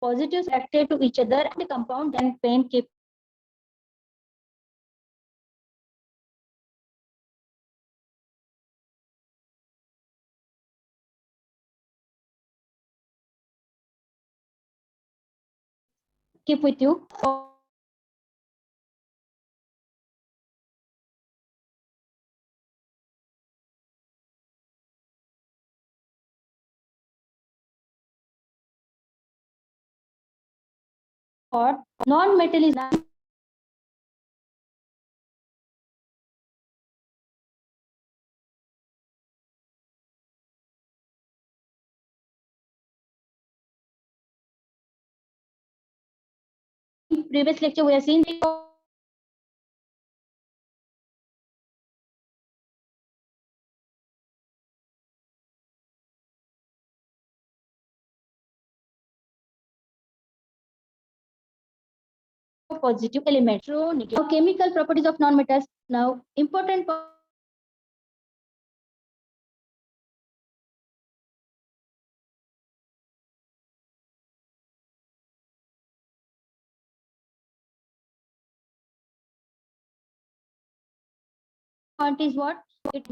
positives attracted to each other and the compound and paint keep with you. Or non-metal is previous lecture we have seen positive elements. So now chemical properties of non-metals. Now important point is what it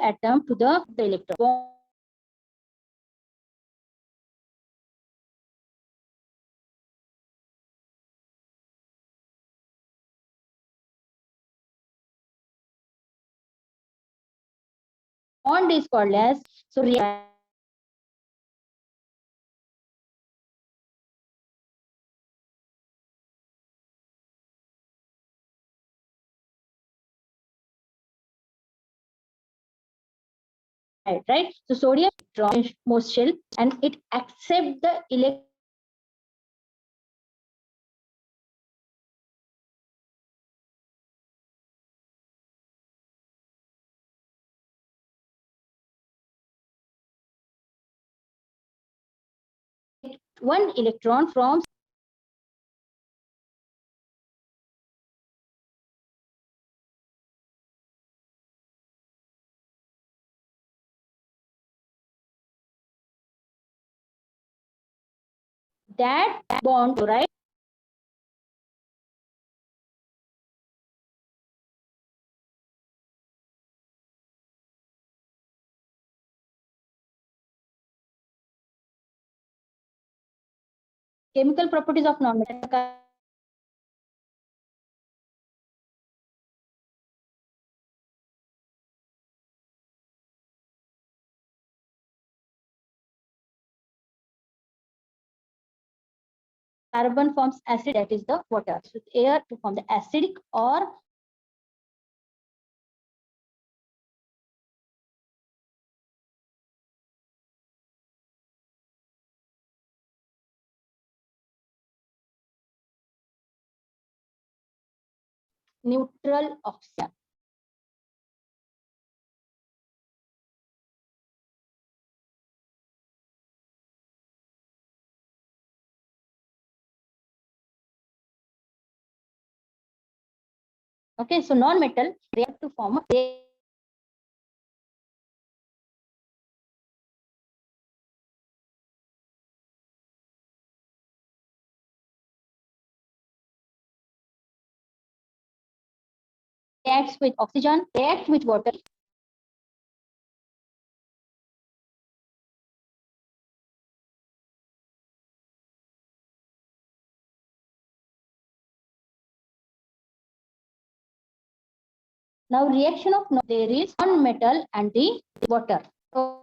atom to the electron. Bond is called as so right. So sodium most shell and it accept the electron. One electron from that bond, right? Chemical properties of non-metal. Carbon forms acid, that is the water. So air to form the acidic or neutral oxygen. Okay, so non-metal react to form a reacts with oxygen, reacts with water. Now reaction of there is non-metal and the water. So,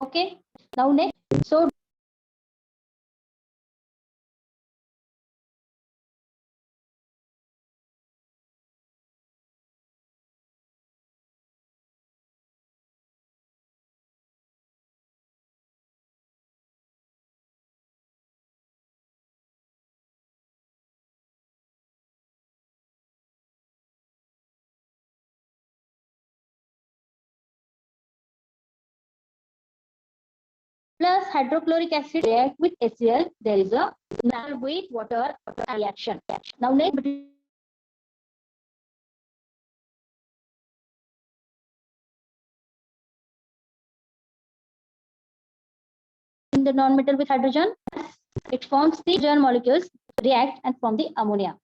okay, now next. So plus hydrochloric acid react with HCl, there is a with water reaction. Now next, in the non-metal with hydrogen, it forms the hydrogen molecules react and form the ammonia.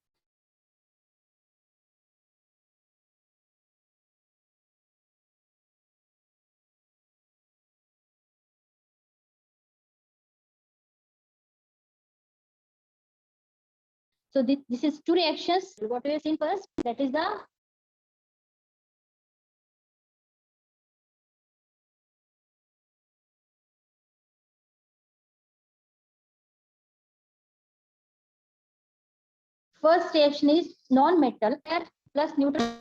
So this is two reactions. What we have seen first, that is the first reaction is non-metal plus neutral.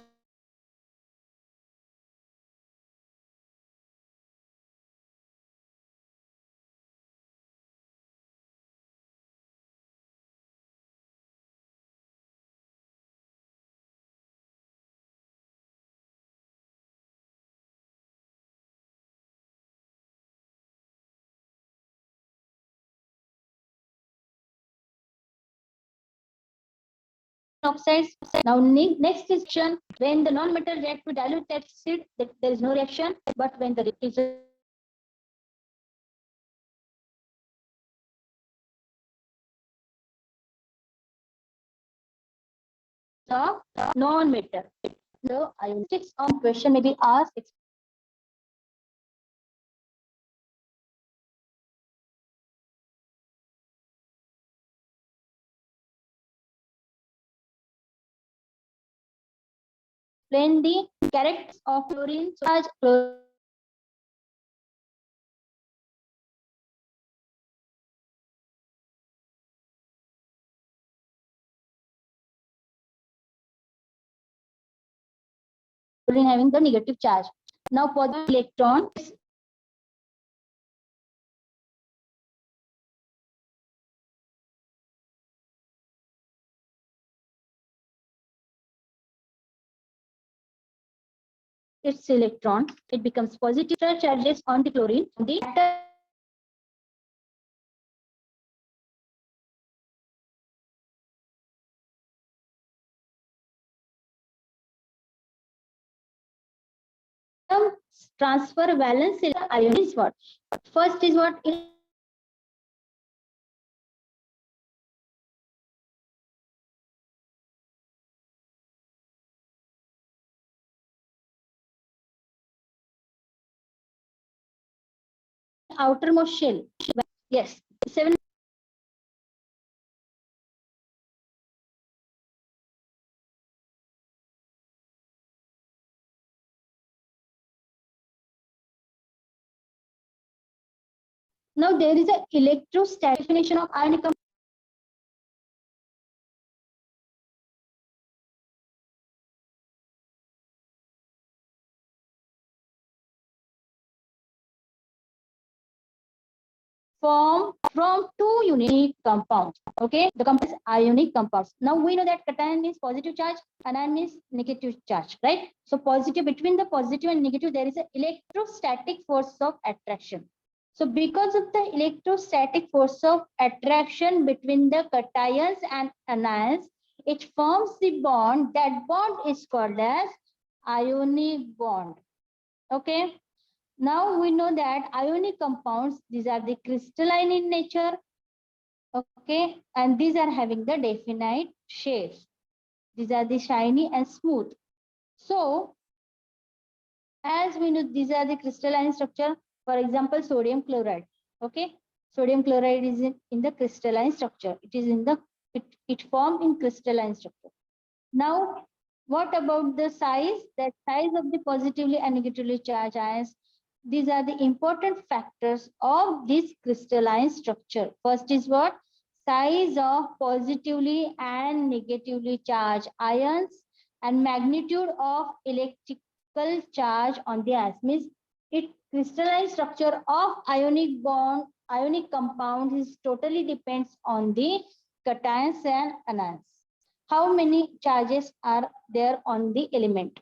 Oxides. Now next is reaction when the non-metal react with dilute acid, there is no reaction, but when the is the non-metal. The ionistics on question may be asked. Explain the characteristics of chlorine charge. Chlorine having the negative charge. Now positive electron its electron, it becomes positive charges on the chlorine. The transfer valence ion is what? First is what? Outermost shell. Yes, 7. Now there is an electrostatic definition of ionic compound. Form from two unique compounds. Okay, the compounds ionic compounds. Now we know that cation means positive charge, anion means negative charge, right? So positive, between the positive and negative, there is an electrostatic force of attraction. So because of the electrostatic force of attraction between the cations and anions, it forms the bond. That bond is called as ionic bond. Okay. Now we know that ionic compounds, these are the crystalline in nature. Okay. And these are having the definite shapes. These are the shiny and smooth. So as we know, these are the crystalline structure. For example, sodium chloride. Okay. Sodium chloride is in the crystalline structure. It is in the, it formed in crystalline structure. Now, what about the size? The size of the positively and negatively charged ions. These are the important factors of this crystalline structure. First is what? Size of positively and negatively charged ions and magnitude of electrical charge on the ions. Means it crystalline structure of ionic bond, ionic compound is totally depends on the cations and anions. How many charges are there on the element?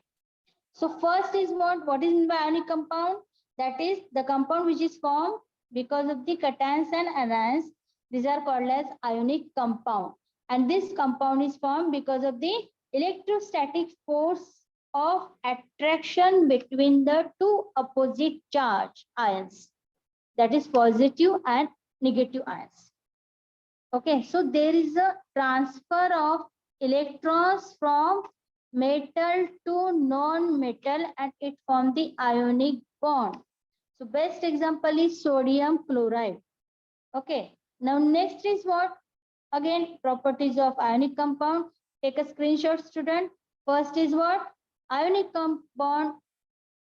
So first is what is in ionic compound? That is the compound which is formed because of the cations and anions, these are called as ionic compound. And this compound is formed because of the electrostatic force of attraction between the two opposite charge ions, that is positive and negative ions. Okay, so there is a transfer of electrons from metal to non-metal and it forms the ionic bond. So best example is sodium chloride. Okay, now next is what? Again, properties of ionic compound. Take a screenshot, student. First is what? Ionic compound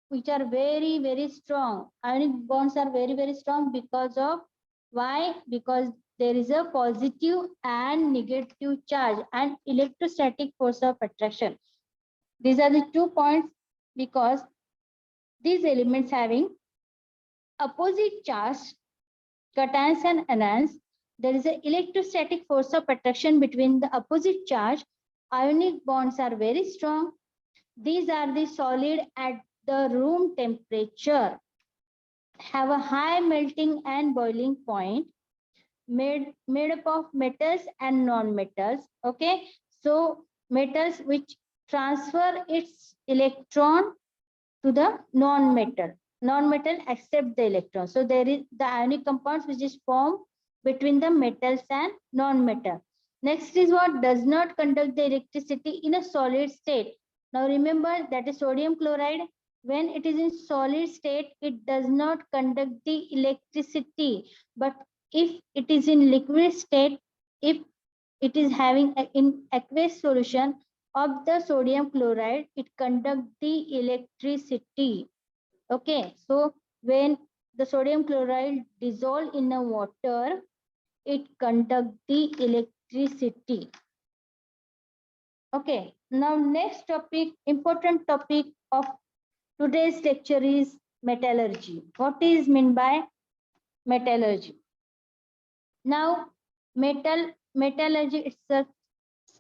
which are very, very strong. Ionic bonds are very, very strong because of why? Because there is a positive and negative charge and electrostatic force of attraction. These are the 2 points because these elements having opposite charge, cations and anions, there is an electrostatic force of attraction between the opposite charge. Ionic bonds are very strong. These are the solid at the room temperature, have a high melting and boiling point, made up of metals and non-metals. Okay, so metals which transfer its electron to the non-metal accept the electron. So there is the ionic compounds which is formed between the metals and non-metal. Next is what? Does not conduct the electricity in a solid state. Now remember that is sodium chloride. When it is in solid state, it does not conduct the electricity. But if it is in liquid state, if it is having in aqueous solution of the sodium chloride, it conduct the electricity. Okay, so when the sodium chloride dissolve in a water, it conduct the electricity. Okay, now next topic, important topic of today's lecture is metallurgy. What is meant by metallurgy? Now, metallurgy itself,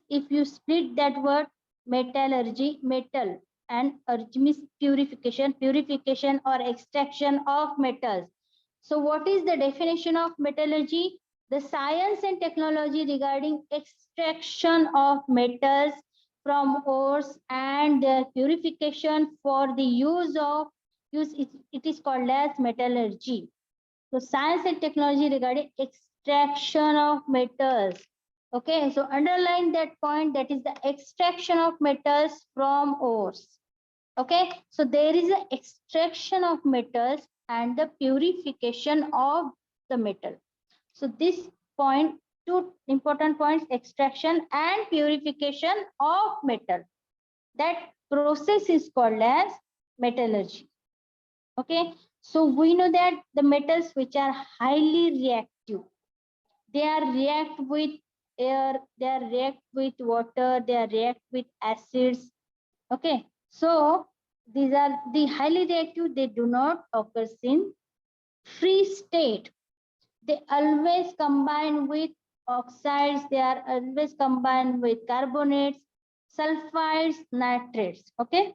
if you split that word, metallurgy, metal, and urge means purification or extraction of metals. So what is the definition of metallurgy? The science and technology regarding extraction of metals from ores and their purification for the it is called as metallurgy. So science and technology regarding extraction of metals. Okay, so underline that point, that is the extraction of metals from ores. Okay, so there is an extraction of metals and the purification of the metal. So this point, two important points, extraction and purification of metal. That process is called as metallurgy. Okay, so we know that the metals which are highly reactive, they are react with air, they are react with water, they are react with acids. Okay, so these are the highly reactive, they do not occur in free state. They always combine with oxides, they are always combined with carbonates, sulfides, nitrates. Okay,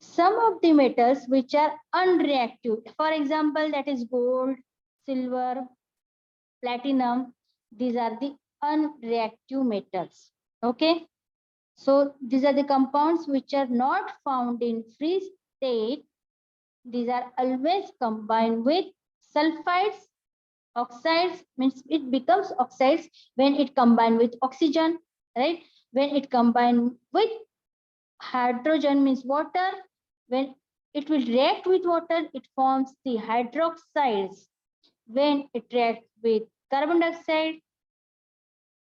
some of the metals which are unreactive, for example, that is gold, silver, platinum, these are the unreactive metals. Okay, so these are the compounds which are not found in free state. These are always combined with sulfides. Oxides means it becomes oxides when it combined with oxygen, right? When it combined with hydrogen means water. When it will react with water, it forms the hydroxides. When it reacts with carbon dioxide,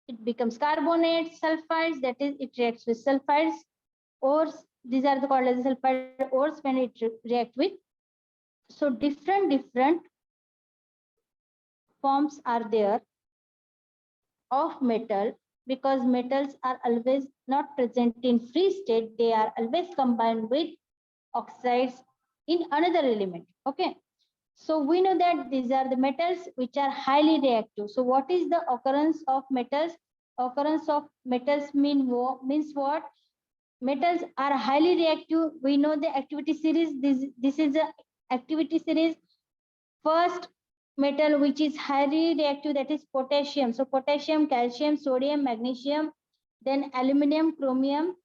it becomes carbonates, sulfides, that is, it reacts with sulfides. Ores, these are the called as sulfide ores when it react with. So different forms are there of metal, because metals are always not present in free state, they are always combined with oxides in another element. Okay, so we know that these are the metals which are highly reactive. So what is the occurrence of metals? Occurrence of metals means what? Metals are highly reactive. We know the activity series. This is a activity series. First, metal which is highly reactive, that is potassium. So potassium, calcium, sodium, magnesium, then aluminum, chromium,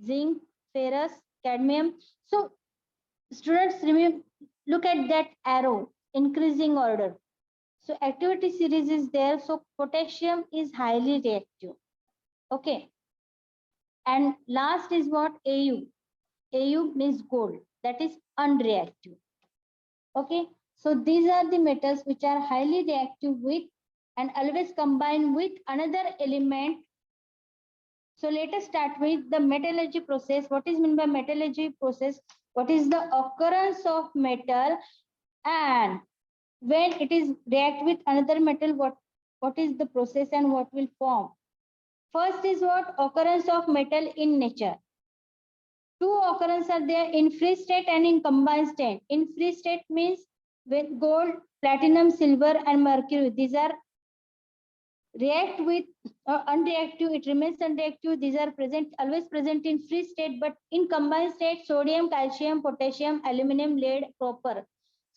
zinc, ferrous, cadmium. So students, remember, look at that arrow, increasing order. So activity series is there. So potassium is highly reactive. Okay. And last is what? Au. Au means gold. That is unreactive. Okay. So these are the metals which are highly reactive with and always combine with another element. So let us start with the metallurgy process. What is meant by metallurgy process? What is the occurrence of metal, and when it is react with another metal, what is the process and what will form? First is what? Occurrence of metal in nature. Two occurrences are there, in free state and in combined state. In free state means with gold, platinum, silver, and mercury. These are react with unreactive, it remains unreactive. These are present, always present in free state, but in combined state, sodium, calcium, potassium, aluminum, lead, copper.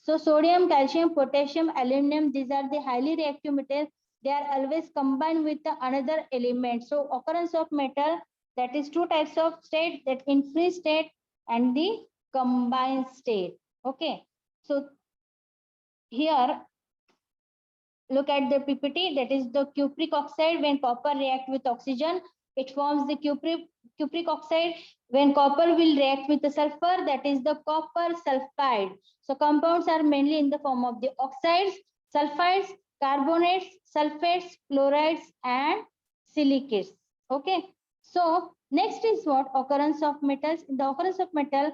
So sodium, calcium, potassium, aluminum, these are the highly reactive metals. They are always combined with the another element. So occurrence of metal, that is two types of state, that in free state and the combined state. Okay. So here look at the PPT, that is the cupric oxide. When copper react with oxygen, it forms the cupric oxide. When copper will react with the sulfur, that is the copper sulfide. So compounds are mainly in the form of the oxides, sulfides, carbonates, sulfates, chlorides, and silicates. Okay. So next is what? Occurrence of metals. In the occurrence of metal,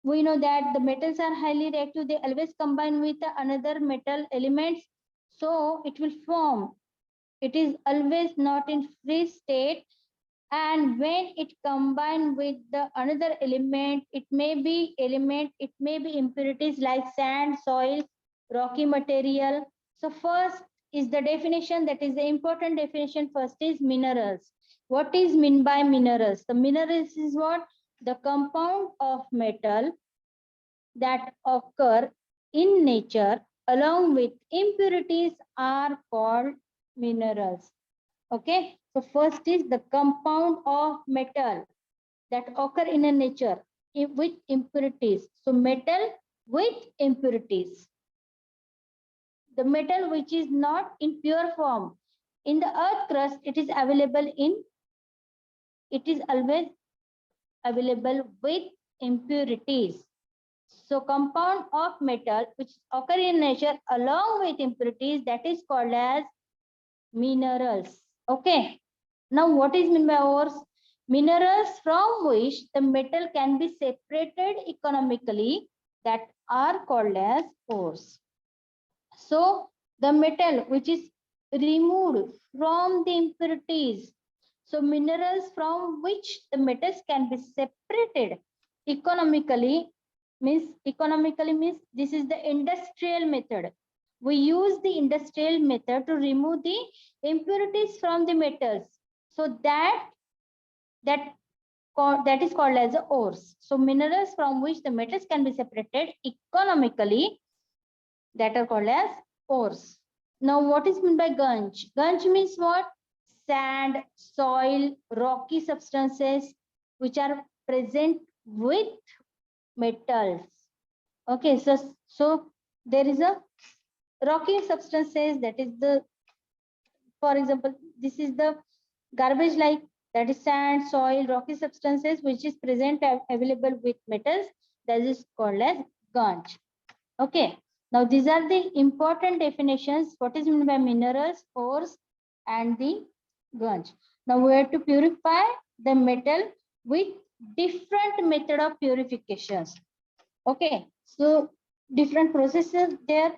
we know that the metals are highly reactive. They always combine with another metal elements. So it will form. It is always not in free state. And when it combine with the another element, it may be impurities like sand, soil, rocky material. So first is the definition, that is the important definition. First is minerals. What is meant by minerals? The minerals is what? The compound of metal that occur in nature along with impurities are called minerals. Okay. So first is the compound of metal that occur in a nature with impurities. So metal with impurities. The metal which is not in pure form. In the earth crust, it is always available with impurities. So compound of metal which occur in nature along with impurities, that is called as minerals. Okay. Now what is meant by ores? Minerals from which the metal can be separated economically, that are called as ores. So the metal which is removed from the impurities. So minerals from which the metals can be separated economically means this is the industrial method. We use the industrial method to remove the impurities from the metals. So that is called as ores. So minerals from which the metals can be separated economically, that are called as ores. Now what is meant by gunge? Gunge means what? Sand, soil, rocky substances which are present with metals. Okay, so there is a rocky substances, that is the, for example, this is the garbage, like that is sand, soil, rocky substances which is present available with metals, that is called as gunge. Okay. Now these are the important definitions. What is meant by minerals, ores, and the gunge. Now we have to purify the metal with different method of purifications. Okay. So different processes there.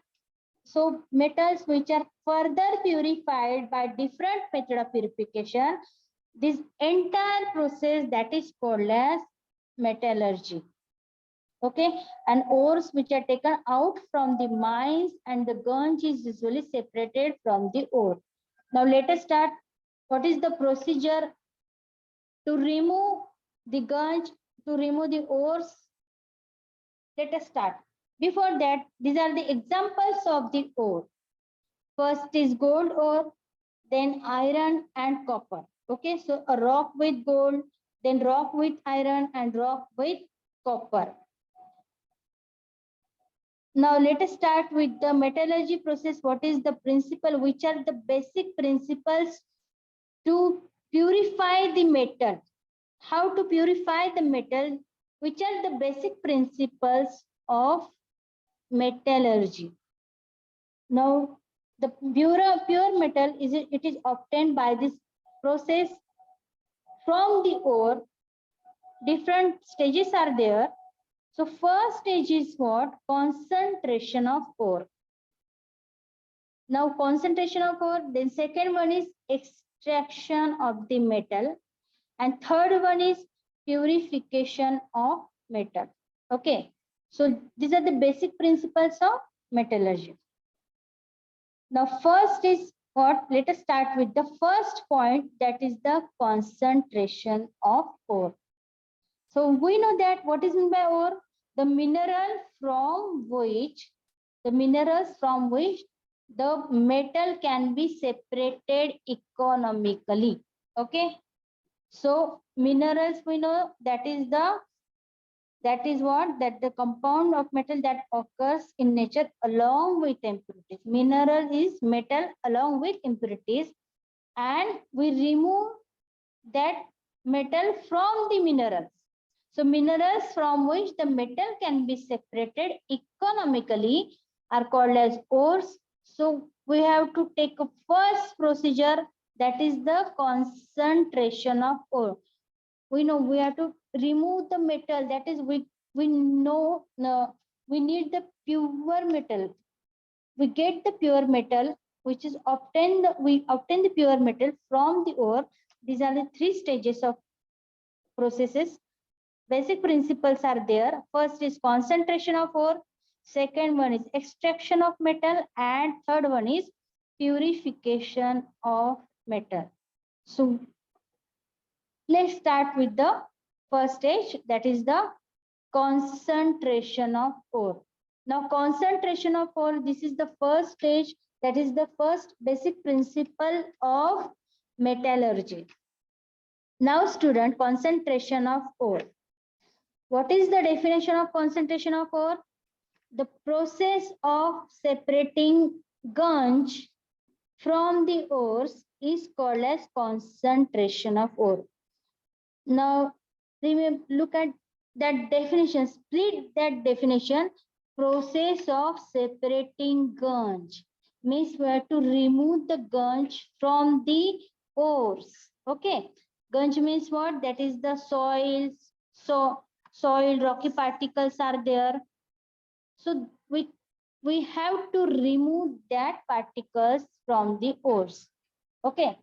So metals which are further purified by different method of purification, this entire process, that is called as metallurgy. Okay. And ores which are taken out from the mines, and the gunge is usually separated from the ore. Now let us start. What is the procedure to remove the gunge, to remove the ores? Let us start. before that, these are the examples of the ore. First is gold ore, then iron and copper. Okay, so a rock with gold, then rock with iron, and rock with copper. Now let us start with the metallurgy process. What is the principle? Which are the basic principles to purify the metal? How to purify the metal? Which are the basic principles of metallurgy? Now, the pure metal it is obtained by this process from the ore. Different stages are there. So first stage is what? Concentration of ore. Now concentration of ore. Then second one is extraction of the metal. And third one is purification of metal. Okay. So these are the basic principles of metallurgy. Now first is what? Let us start with the first point, that is the concentration of ore. So we know that what is meant by ore? The minerals from which the metal can be separated economically. Okay. So minerals, we know that is the compound of metal that occurs in nature along with impurities. Mineral is metal along with impurities, and we remove that metal from the minerals. So minerals from which the metal can be separated economically are called as ores. So we have to take a first procedure, that is the concentration of ore. We know we have to remove the metal, that is we know we need the pure metal. We get the pure metal, which is we obtain the pure metal from the ore. These are the three stages of processes. Basic principles are there. First is concentration of ore, second one is extraction of metal, and third one is purification of metal. So let's start with the first stage, that is the concentration of ore. Now concentration of ore, this is the first stage, that is the first basic principle of metallurgy. Now student, concentration of ore. What is the definition of concentration of ore? The process of separating ganj from the ores is called as concentration of ore. Now, remember, look at that definition, split that definition. Process of separating ganj means we have to remove the ganj from the ores. Okay, ganj means what? That is the soils, soil, rocky particles are there. So we have to remove that particles from the ores. Okay,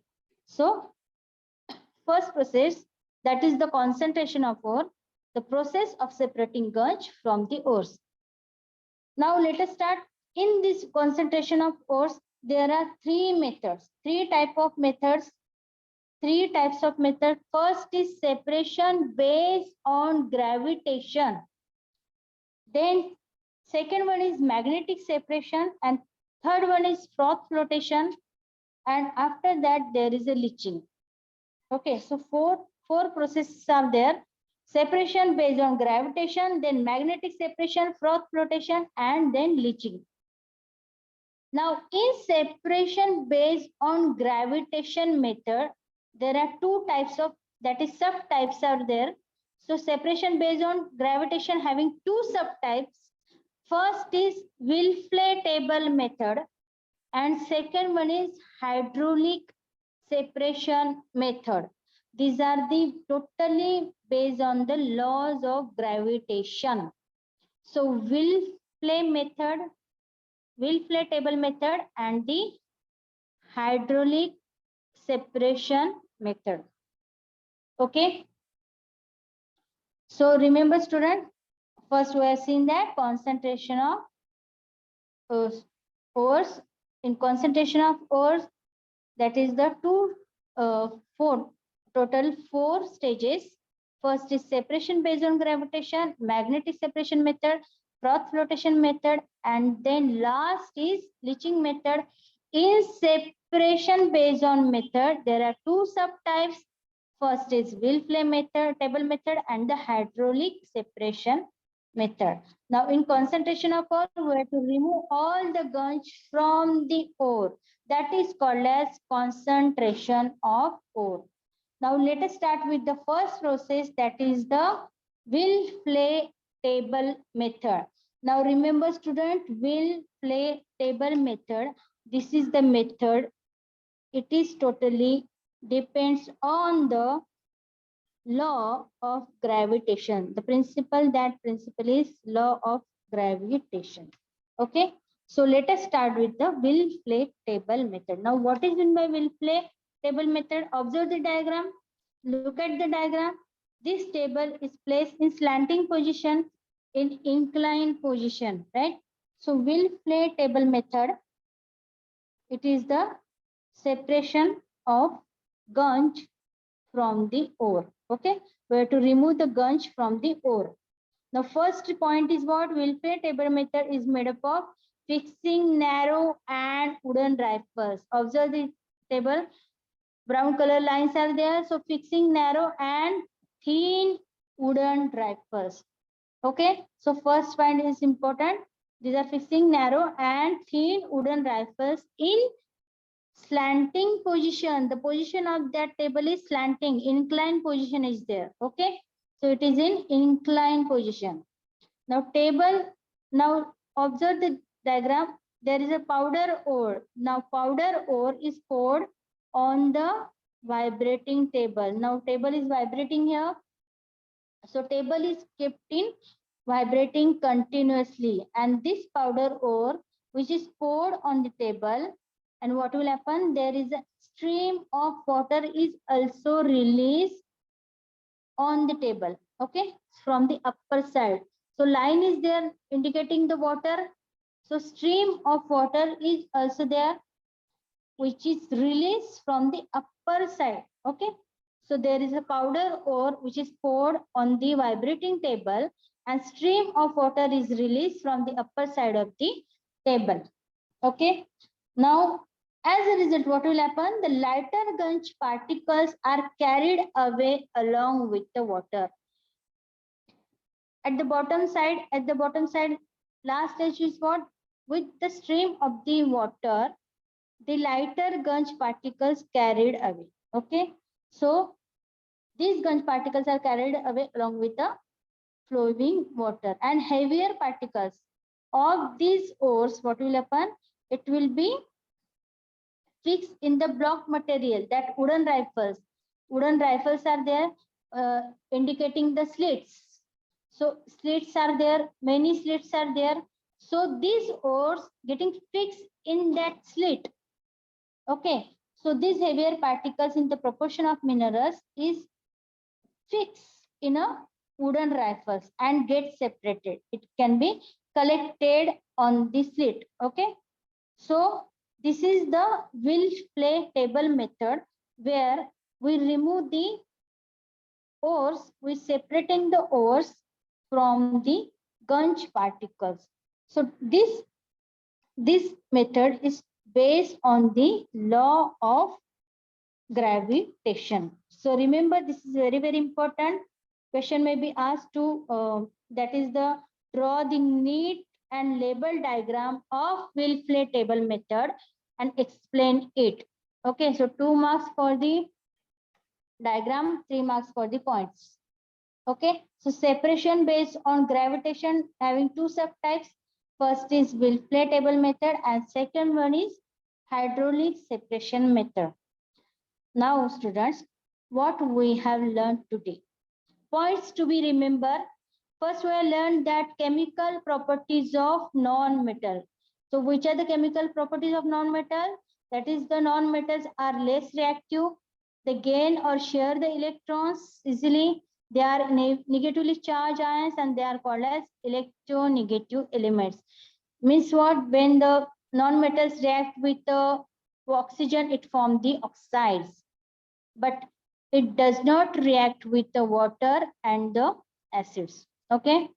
so first process, that is the concentration of ore, the process of separating ganj from the ores. Now let us start. In this concentration of ores, there are three methods, three types of methods. First is separation based on gravitation. Then second one is magnetic separation, and third one is froth flotation, and after that there is a leaching. Okay, so four processes are there. Separation based on gravitation, then magnetic separation, froth flotation, and then leaching. Now, in separation based on gravitation method, there are two types of, that is subtypes are there. So separation based on gravitation having two subtypes. First is Wilfley table method, and second one is hydraulic separation method. These are the totally based on the laws of gravitation. So Wilfley table method, and the hydraulic separation method. Okay. So remember student, first we have seen that concentration of ores. In concentration of ores, that is the total four stages. First is separation based on gravitation, magnetic separation method, froth flotation method, and then last is leaching method. In separation based on method, there are two subtypes. First is Will-Flay method, table method, and the hydraulic separation method. Now, in concentration of ore, we have to remove all the gunge from the ore. That is called as concentration of ore. Now, let us start with the first process, that is the Will-Flay table method. Now, remember, student, Will-Flay table method. This is the method. It is totally depends on the law of gravitation. The principle is law of gravitation. Okay. So let us start with the Will-Flay table method. Now, what is meant by Will-Flay table method? Observe the diagram. Look at the diagram. This table is placed in slanting position, in inclined position, right? So Will-Flay table method, it is the separation of gunge from the ore. Okay, we have to remove the gunge from the ore. The first point is what? Will-Flay table method is made up of fixing narrow and wooden rifles. Observe the table. Brown color lines are there. So fixing narrow and thin wooden rifles. Okay, so first point is important. These are fixing narrow and thin wooden rifles in slanting position. The position of that table is slanting. Inclined position is there. Okay, so it is in inclined position. Now now observe the diagram. There is a powder ore. Now powder ore is poured on the vibrating table. Now table is vibrating here. So table is kept in vibrating continuously, and this powder ore which is poured on the table, and what will happen? There is a stream of water is also released on the table. Okay, from the upper side. So line is there indicating the water. So stream of water is also there, which is released from the upper side. Okay, so there is a powder ore which is poured on the vibrating table, and stream of water is released from the upper side of the table. Okay, now as a result, what will happen? The lighter gunge particles are carried away along with the water. At the bottom side, last stage is what? With the stream of the water, the lighter gunge particles carried away. Okay, so these gunge particles are carried away along with the flowing water, and heavier particles of these ores, what will happen? It will be fixed in the block material, that wooden rifles. Wooden rifles are there, indicating the slits. So slits are there, many slits are there. So these ores getting fixed in that slit. Okay, so these heavier particles in the proportion of minerals is fixed in a wooden rifles and get separated. It can be collected on the slit. Okay, so this is the Will-Flay table method, where we remove the ores, we separating the ores from the gunge particles. So this method is based on the law of gravitation. So remember, this is very, very important. Question may be asked to, that is the draw the neat and label diagram of Will-Flay table method and explain it. Okay, so 2 marks for the diagram, 3 marks for the points. Okay, so separation based on gravitation having two subtypes. First is Will-Flay table method, and second one is hydraulic separation method. Now, students, what we have learned today. Points to be remembered. First, we have learned that chemical properties of non-metal. So, which are the chemical properties of non-metal? That is, the non-metals are less reactive. They gain or share the electrons easily. They are negatively charged ions, and they are called as electronegative elements. Means what? When the non-metals react with the oxygen, it forms the oxides. But it does not react with the water and the acids. Okay,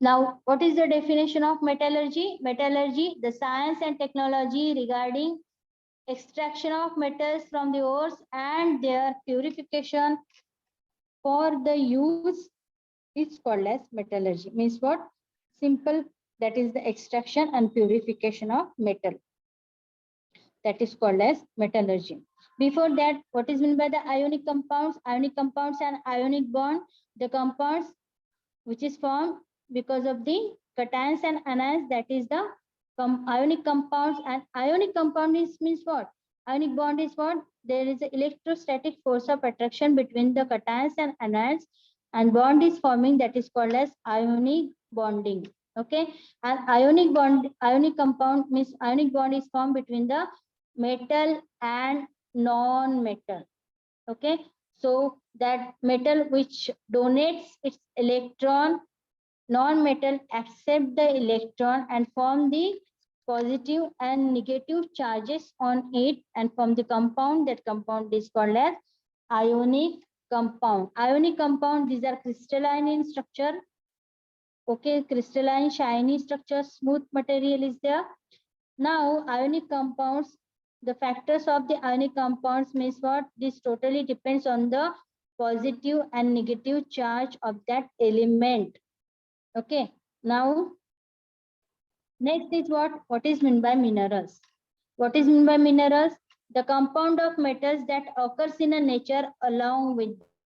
Now, what is the definition of metallurgy? Metallurgy, the science and technology regarding extraction of metals from the ores and their purification for the use is called as metallurgy. Means what? Simple, that is the extraction and purification of metal. That is called as metallurgy. Before that, what is meant by the ionic compounds? Ionic compounds and ionic bond, the compounds which is formed because of the cations and anions, that is the ionic compounds. And ionic compound is means what? Ionic bond is what? There is an electrostatic force of attraction between the cations and anions, and bond is forming, that is called as ionic bonding. Okay, and ionic bond, ionic compound means ionic bond is formed between the metal and non-metal. Okay, so that metal which donates its electron, non-metal accept the electron and form the positive and negative charges on it and form the compound. That compound is called as ionic compound. Ionic compound, these are crystalline in structure. Okay, crystalline, shiny structure, smooth material is there. Now, ionic compounds, the factors of the ionic compounds means what? This totally depends on the positive and negative charge of that element. Okay, now next is what? What is meant by minerals? What is meant by minerals? The compound of metals that occurs in a nature along with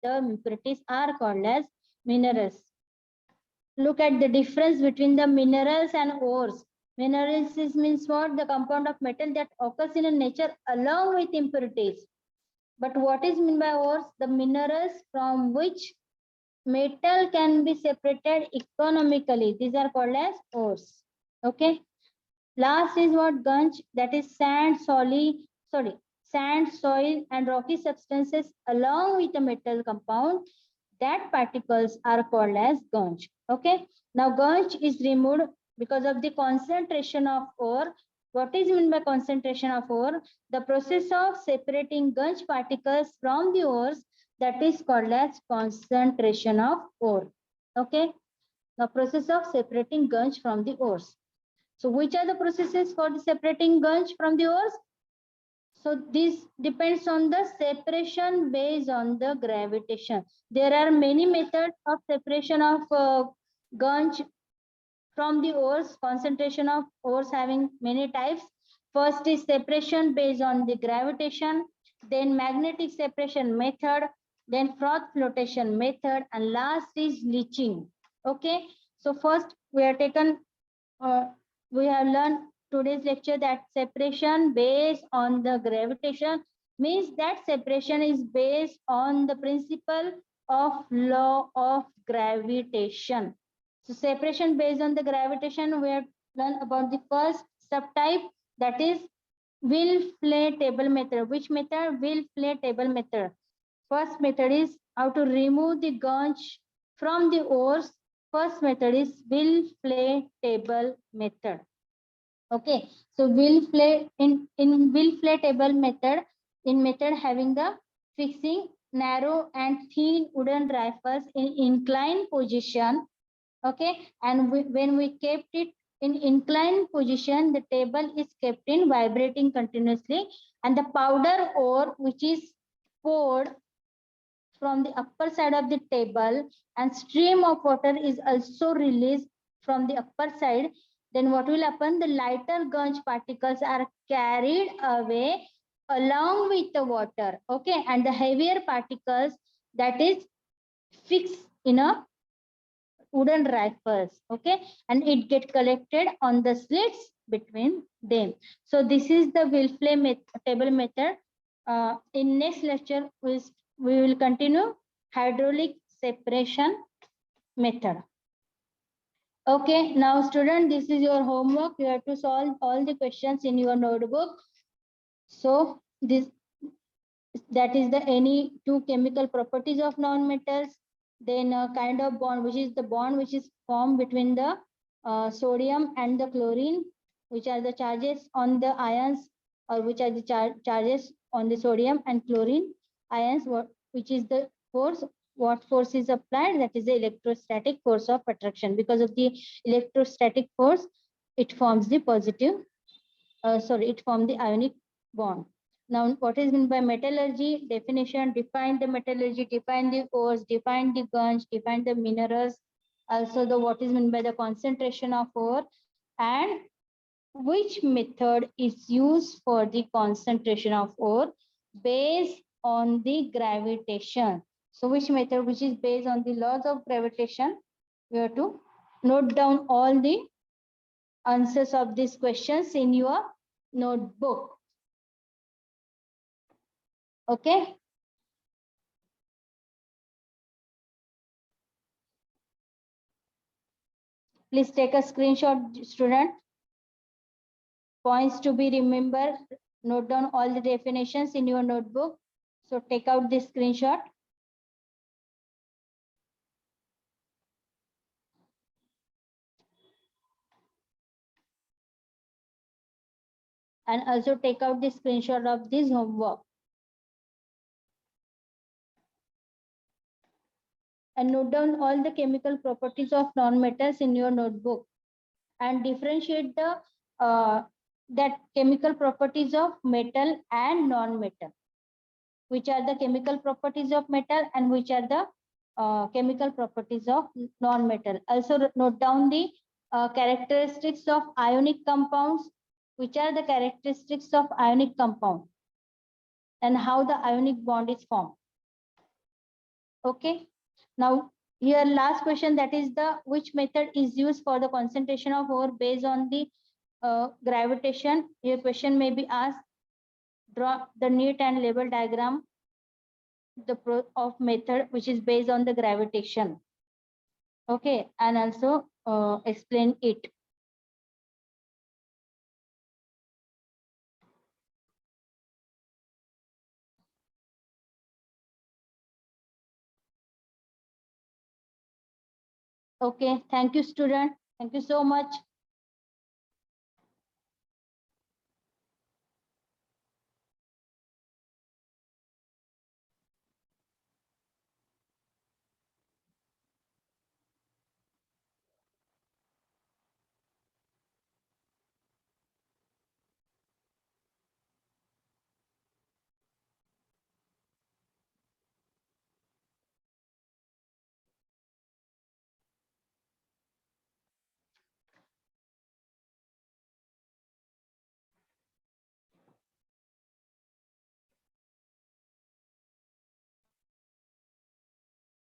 the impurities are called as minerals. Look at the difference between the minerals and ores. Minerals means what? The compound of metal that occurs in a nature along with impurities. But what is meant by ores? The minerals from which metal can be separated economically. These are called as ores. Okay. Last is what? Gunge, that is sand, sand, soil, and rocky substances along with a metal compound. That particles are called as gunge. Okay. Now gunge is removed because of the concentration of ore. What is meant by concentration of ore? The process of separating gunge particles from the ores, that is called as concentration of ore. Okay. The process of separating gunge from the ores. So which are the processes for the separating gunge from the ores? So this depends on the separation based on the gravitation. There are many methods of separation of gunge from the ores, concentration of ores having many types. First is separation based on the gravitation, then magnetic separation method, then froth flotation method, and last is leaching. Okay, so first we have taken, we have learned today's lecture that separation based on the gravitation means that separation is based on the principle of law of gravitation. So separation based on the gravitation, we have learned about the first subtype, that is Will-Flay table method. Which method? Will-Flay table method. First method is how to remove the gunge from the ores. First method is Will-Flay table method. Okay, so Will-Flay in Will-Flay table method, in method having the fixing narrow and thin wooden rifles in inclined position. Okay, and when we kept it in inclined position, the table is kept in vibrating continuously, and the powder ore which is poured from the upper side of the table and stream of water is also released from the upper side. Then what will happen? The lighter gunge particles are carried away along with the water. Okay, and the heavier particles, that is fixed in a wooden rifles. Okay, and it get collected on the slits between them. So this is the Will-Flay table method. In next lecture we will continue hydraulic separation method. Okay, now student, this is your homework. You have to solve all the questions in your notebook. So this, that is the any two chemical properties of non-metals, then a kind of bond, which is the bond which is formed between the sodium and the chlorine, which are the charges on the ions, or which are the charges on the sodium and chlorine ions, which is the force what force is applied? That is the electrostatic force of attraction. Because of the electrostatic force, it forms the it forms the ionic bond. Now, what is meant by metallurgy? Definition: define the metallurgy, define the ores, define the guns, define the minerals. Also, the what is meant by the concentration of ore, and which method is used for the concentration of ore based on the gravitation. So which method which is based on the laws of gravitation? You have to note down all the answers of these questions in your notebook. Okay. Please take a screenshot, student. Points to be remembered. Note down all the definitions in your notebook. So take out this screenshot. And also take out the screenshot of this homework. And note down all the chemical properties of non-metals in your notebook. And differentiate the that chemical properties of metal and non-metal. Which are the chemical properties of metal and which are the chemical properties of non-metal. Also note down the characteristics of ionic compounds. Which are the characteristics of ionic compound and how the ionic bond is formed. Okay. Now here last question, that is the which method is used for the concentration of ore based on the gravitation. Your question may be asked, draw the neat and label diagram of method which is based on the gravitation. Okay, and also explain it. Okay, thank you, student. Thank you so much.